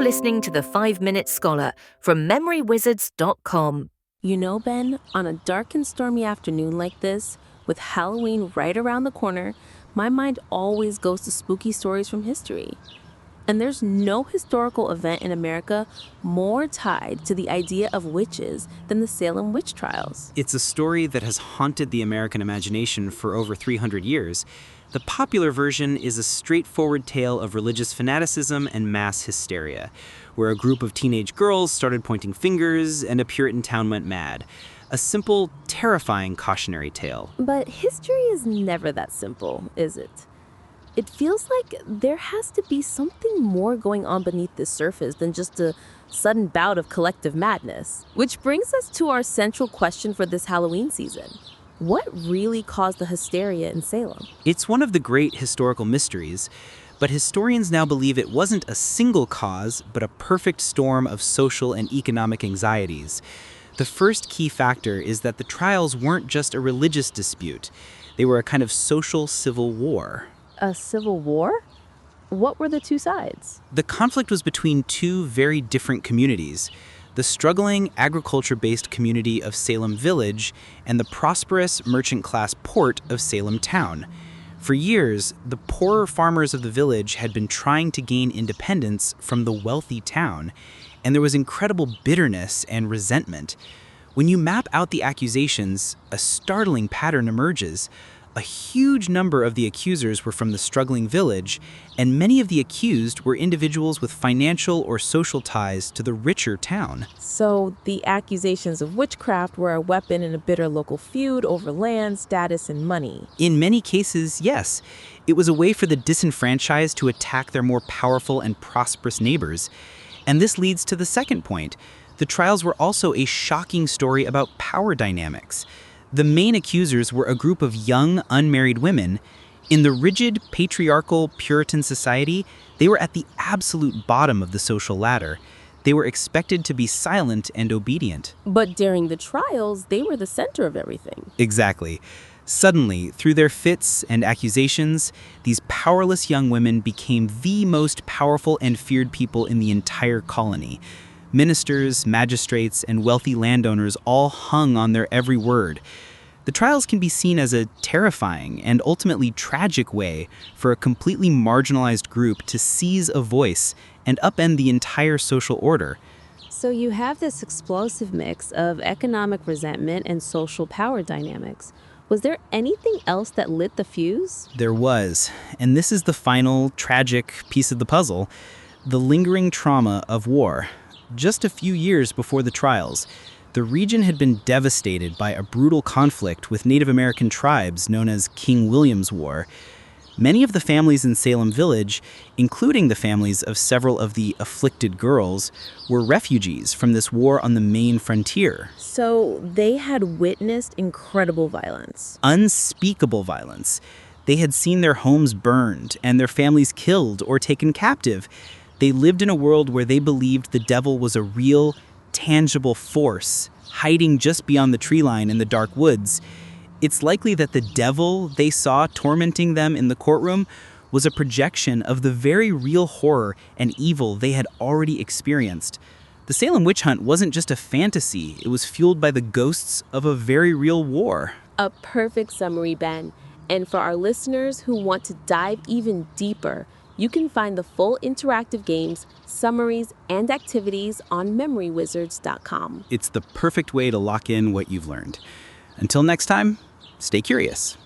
listening to the 5-Minute Scholar from memorywizards.com. You know, Ben, on a dark and stormy afternoon like this, with Halloween right around the corner, my mind always goes to spooky stories from history. And there's no historical event in America more tied to the idea of witches than the Salem Witch Trials. It's a story that has haunted the American imagination for over 300 years. The popular version is a straightforward tale of religious fanaticism and mass hysteria, where a group of teenage girls started pointing fingers and a Puritan town went mad. A simple, terrifying cautionary tale. But history is never that simple, is it? It feels like there has to be something more going on beneath the surface than just a sudden bout of collective madness. Which brings us to our central question for this Halloween season. What really caused the hysteria in Salem? It's one of the great historical mysteries, but historians now believe it wasn't a single cause, but a perfect storm of social and economic anxieties. The first key factor is that the trials weren't just a religious dispute. They were a kind of social civil war. A civil war? What were the two sides? The conflict was between two very different communities: the struggling agriculture-based community of Salem Village and the prosperous merchant-class port of Salem Town. For years, the poorer farmers of the village had been trying to gain independence from the wealthy town, and there was incredible bitterness and resentment. When you map out the accusations, a startling pattern emerges. A huge number of the accusers were from the struggling village, and many of the accused were individuals with financial or social ties to the richer town. So the accusations of witchcraft were a weapon in a bitter local feud over land, status, and money. In many cases, yes. It was a way for the disenfranchised to attack their more powerful and prosperous neighbors. And this leads to the second point. The trials were also a shocking story about power dynamics. The main accusers were a group of young, unmarried women. In the rigid, patriarchal Puritan society, they were at the absolute bottom of the social ladder. They were expected to be silent and obedient. But during the trials, they were the center of everything. Exactly. Suddenly, through their fits and accusations, these powerless young women became the most powerful and feared people in the entire colony. Ministers, magistrates, and wealthy landowners all hung on their every word. The trials can be seen as a terrifying and ultimately tragic way for a completely marginalized group to seize a voice and upend the entire social order. So you have this explosive mix of economic resentment and social power dynamics. Was there anything else that lit the fuse? There was, and this is the final tragic piece of the puzzle: the lingering trauma of war. Just a few years before the trials, the region had been devastated by a brutal conflict with Native American tribes known as King William's War. Many of the families in Salem Village, including the families of several of the afflicted girls, were refugees from this war on the main frontier. So they had witnessed incredible violence. Unspeakable violence. They had seen their homes burned and their families killed or taken captive. They lived in a world where they believed the devil was a real, tangible force, hiding just beyond the tree line in the dark woods. It's likely that the devil they saw tormenting them in the courtroom was a projection of the very real horror and evil they had already experienced. The Salem witch hunt wasn't just a fantasy, it was fueled by the ghosts of a very real war. A perfect summary, Ben. And for our listeners who want to dive even deeper, you can find the full interactive games, summaries, and activities on memorywizards.com. It's the perfect way to lock in what you've learned. Until next time, stay curious.